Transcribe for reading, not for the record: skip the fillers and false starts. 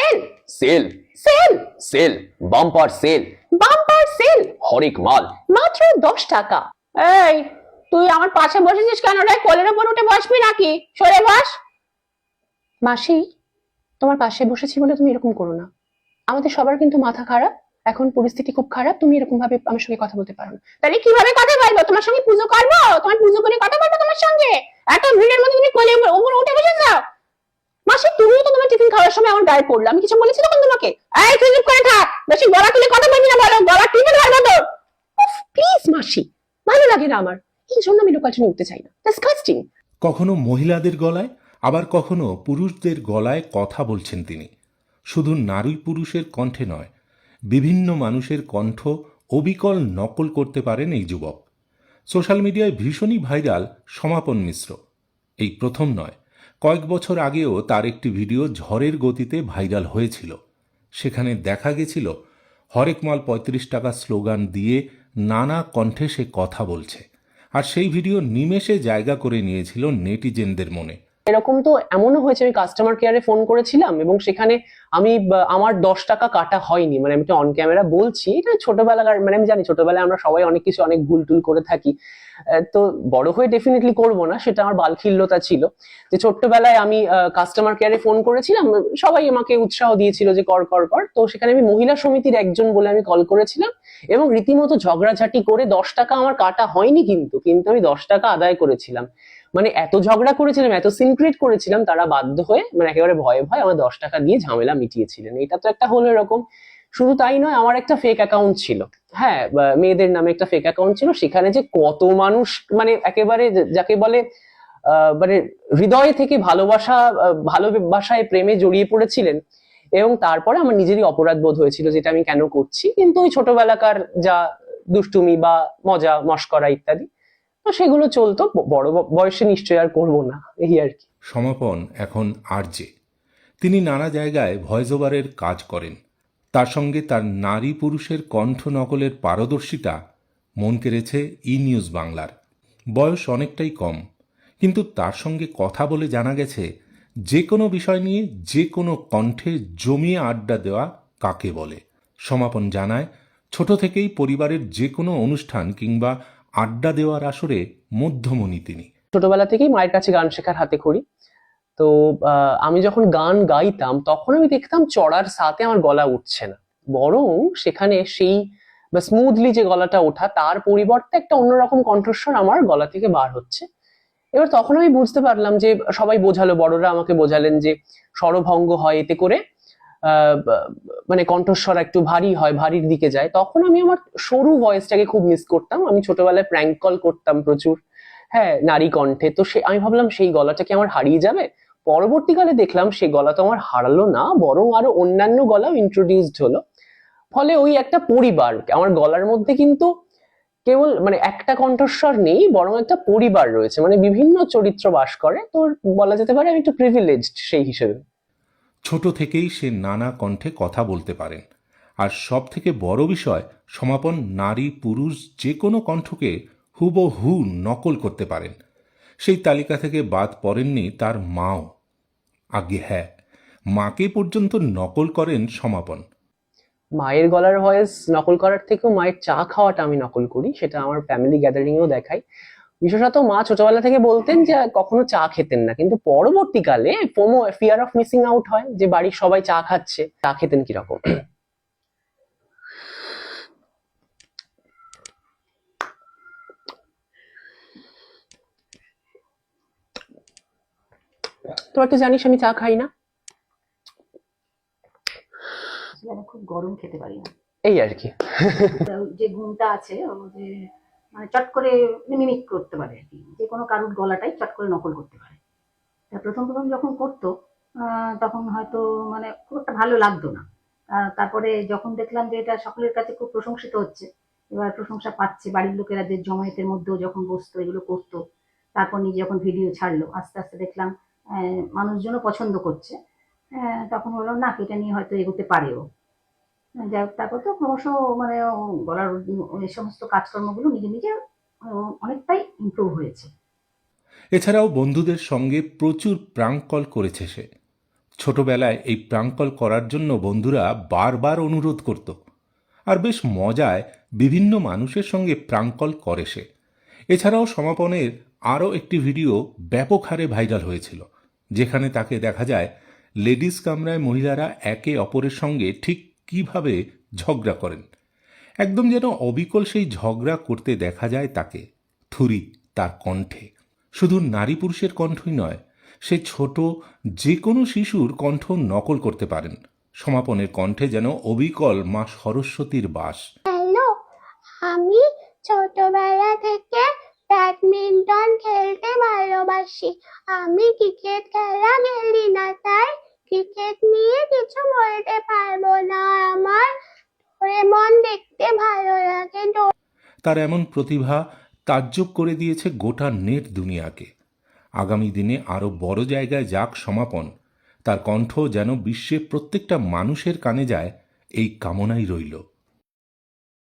Sell sale sale sale bumper sale bumper sale হরেক মাল মাত্র 10 টাকা। এই তুই আমার পাশে বসেছিস কেন রে? কোলের উপর উঠে বসবি নাকি? সরে বস। মাসি, তোমার পাশে বসেছি বলে তুমি এরকম করো না। আমাদের সবার কিন্তু মাথা খারাপ, এখন পরিস্থিতি খুব খারাপ, তুমি এরকম ভাবে আমার সঙ্গে কথা বলতে পারো না। তাহলে কিভাবে কথা বলবো? তোমার সঙ্গে পুজো করবো? তোমার পুজো করে কথা বলবো তোমার সঙ্গে? এত ভিড়ের মধ্যে তুমি কোলের উপর উঠে বসে যাও? মাসি, তুমিও তো তোমার টিফিন খাওয়ার সময় আমার গায়ে পড়লো, আমি কিছু বলেছি তখন তোমাকে? এই তুই চুপ করে থাক, বেশি গলা তুলে কথা বলবি না, বলো গলা টিপে ধরবো তো। প্লিজ মাসি, ভালো লাগে না আমার, এই জন্য আমি লোকাল ট্রেনে উঠতে চাই না। ডিসকাস্টিং। কখনো মহিলাদের গলায়, আবার কখনো পুরুষদের গলায় কথা বলছেন তিনি। শুধু নারী পুরুষের কণ্ঠে নয়, বিভিন্ন মানুষের কণ্ঠ অবিকল নকল করতে পারেন এই যুবক। সোশ্যাল মিডিয়ায় ভীষণই ভাইরাল সমাপন মিশ্র। এই প্রথম নয়, কয়েক বছর আগেও তার একটি ভিডিও ঝড়ের গতিতে ভাইরাল হয়েছিল। সেখানে দেখা গেছিল হরেক মাল 35 টাকা স্লোগান দিয়ে নানা কণ্ঠে সে কথা বলছে, আর সেই ভিডিও নিমেষে জায়গা করে নিয়েছিল নেটিজেনদের মনে। এরকম তো এমনও হয়েছে, আমি কাস্টমার কেয়ারে ফোন করেছিলাম এবং সেখানে আমি আমার 10 টাকা কাটা হয়নি, মানে আমি অন ক্যামেরা বলছি, এটা ছোটবেলাকার, মানে আমি জানি ছোটবেলায় আমরা সবাই অনেক কিছু অনেক ভুল টুল করে থাকি, তো বড় হয়ে ডেফিনেটলি করবো না, সেটা আমার বালখিল্যতা ছিল। যে ছোট্টবেলায় আমি কাস্টমার কেয়ারে ফোন করেছিলাম, সবাই আমাকে উৎসাহ দিয়েছিল যে কর কর কর, তো সেখানে আমি মহিলা সমিতির একজন বলে আমি কল করেছিলাম এবং রীতিমতো ঝগড়াঝাটি করে 10 টাকা আমার কাটা হয়নি, কিন্তু আমি 10 টাকা আদায় করেছিলাম। মানে এত ঝগড়া করেছিলাম, এত সিনক্রেট করেছিলাম, তারা বাধ্য হয়ে মানে একেবারে ভয়ে ভয়ে আমার 10 টাকা দিয়ে ঝামেলা মিটিয়েছিলেন। এটা তো একটা হলো এরকম। শুধু তাই নয়, আমার একটা ফেক অ্যাকাউন্ট ছিল, হ্যাঁ, মেয়েদের নামে একটা ফেক অ্যাকাউন্ট ছিল, সেখানে যে কত মানুষ মানে একেবারে যাকে বলে মানে হৃদয় থেকে ভালোবাসায় প্রেমে জড়িয়ে পড়েছিলেন। এবং তারপরে আমার নিজেরই অপরাধ বোধ হয়েছিল যেটা আমি কেন করছি, কিন্তু ওই ছোটবেলাকার যা দুষ্টুমি বা মজা মস্করা ইত্যাদি, তো সেগুলো চলতো, বড় বয়সে নিশ্চয়ই আর করবো না, এই আর কি। সমাপন এখন আরজে। তিনি নানা জায়গায় ভয়েস ওভারের কাজ করেন। তার সঙ্গে তার নারী পুরুষের কণ্ঠ নকলের পারদর্শিতা মন কেড়েছে ই নিউজ বাংলার। বয়স অনেকটাই কম, কিন্তু তার সঙ্গে কথা বলে জানা গেছে যে কোনো বিষয় নিয়ে যে কোনো কণ্ঠে জমিয়ে আড্ডা দেওয়া কাকে বলে। সমাপন জানায়, ছোট থেকেই পরিবারের যে কোনো অনুষ্ঠান কিংবা আড্ডা দেওয়ার আসরে মধ্যমণি তিনি। ছোটবেলা থেকেই মায়ের কাছে গান শেখার হাতে খড়ি। তো আমি যখন গান গাইতাম তখন আমি দেখতাম চড়ার সাথে আমার গলা উঠছে না, বরং সেখানে সেই বা স্মুথলি যে গলাটা ওঠা, তার পরিবর্তে একটা অন্যরকম কণ্ঠস্বর আমার গলা থেকে বার হচ্ছে। এবার তখন আমি বুঝতে পারলাম যে সবাই বোঝালো, বড়রা আমাকে বোঝালেন যে স্বরভঙ্গ হয় এতে করে, মানে কণ্ঠস্বর একটু ভারী হয়, ভারীর দিকে যায়। তখন আমি আমার সরু ভয়েসটাকে খুব মিস করতাম। আমি ছোটবেলায় প্র্যাঙ্ক কল করতাম প্রচুর, হ্যাঁ, নারী কণ্ঠে। তো আমি ভাবলাম সেই গলাটা কি আমার হারিয়ে যাবে? পরবর্তীকালে দেখলাম সেই গলা তো আমার হারালো না, বরং আরো অন্যান্য গলাও ইন্ট্রোডিউসড হলো। ফলে ওই একটা পরিবার, আমার গলার মধ্যে কিন্তু কেবল মানে একটা কণ্ঠস্বর নেই, বরং একটা পরিবার রয়েছে, মানে বিভিন্ন চরিত্র বাস করে। তো বলা যেতে পারে আমি একটু প্রিভিলেজড সেই হিসেবে। ছোট থেকেই সে নানা কণ্ঠে কথা বলতে পারেন। আর সব থেকে বড় বিষয়, সমাপন নারী পুরুষ যে কোনো কণ্ঠকে হুবহু নকল করতে পারেন। সেই তালিকা থেকে বাদ পড়েননি তার মাও। আগে হ্যাঁ, মাকে পর্যন্ত নকল করেন সমাপন। মায়ের গলার ভয়েস নকল করার থেকেও মায়ের চা খাওয়াটা আমি নকল করি, সেটা আমার ফ্যামিলি গ্যাদারিং এও দেখাই। বিশেষত মা ছোটবেলা থেকে বলতেন যে কখনো চা খেতেন না, কিন্তু পরবর্তীকালে FOMO, fear of missing out হয়, যে বাড়ির সবাই চা খাচ্ছে, চা খেতেন কিরকম। তোরা তো জানিস আমি চা খাই না, আমি খুব গরম খেতে পারি না, এই আর কি। যে গুণটা আছে ও যে মানে চট করে মিমিক করতে পারে আর কি, যে কোনো কারুর গলাটাই চট করে নকল করতে পারে। প্রথম প্রথম যখন করতো তখন হয়তো মানে খুব একটা ভালো লাগতো না। তারপরে যখন দেখলাম যে এটা সকলের কাছে খুব প্রশংসিত হচ্ছে, এবার প্রশংসা পাচ্ছে, বাড়ির লোকেরা যে জমায়েতের মধ্যেও যখন বসতো এগুলো করতো, তারপর নিজে যখন ভিডিও ছাড়লো, আস্তে আস্তে দেখলাম মানুষজনও পছন্দ করছে। তখন বললাম না, এটা নিয়ে হয়তো এগোতে পারেও। যাই হোক, তারপর তো ক্রমশ মানে গলার এই সমস্ত কাজকর্মগুলো নিজে নিজে অনেকটাই ইমপ্রুভ হয়েছে। এছাড়াও বন্ধুদের সঙ্গে প্রচুর প্রাঙ্ক কল করেছে সে। ছোটবেলায় এই প্রাঙ্কল করার জন্য বন্ধুরা বারবার অনুরোধ করত, আর বেশ মজায় বিভিন্ন মানুষের সঙ্গে প্রাঙ্কল করে সে। এছাড়াও সমাপনের আরও একটি ভিডিও ব্যাপক হারে ভাইরাল হয়েছিল, যেখানে তাকে দেখা যায় লেডিস কামরায় মহিলারা একে অপরের সঙ্গে ঠিক কিভাবে ঝগড়া করেন। একদম যেন অবিকল সেই ঝগড়া করতে দেখা যায় তাকে। থুরি তার কণ্ঠে। শুধু নারী পুরুষের কণ্ঠই নয়, সে ছোট যে কোনো শিশুর কণ্ঠ নকল করতে পারেন। সমাপনের কণ্ঠে যেন অবিকল মা সরস্বতীর বাস। হ্যালো, আমি ছোটবেলা থেকে ব্যাডমিন্টন খেলতে ভালোবাসি। আমি ক্রিকেট খেলা খেলি না, তাই ক্রিকেট নিয়ে কিছু বলতে পারবো না। আমার ডোরেমন দেখতে ভালো লাগে। তার এমন প্রতিভা তাজ্জব করে দিয়েছে গোটা নেট দুনিয়াকে। আগামী দিনে আরও বড় জায়গায় যাক সমাপন, তার কণ্ঠ যেন বিশ্বের প্রত্যেকটা মানুষের কানে যায়, এই কামনাই রইল।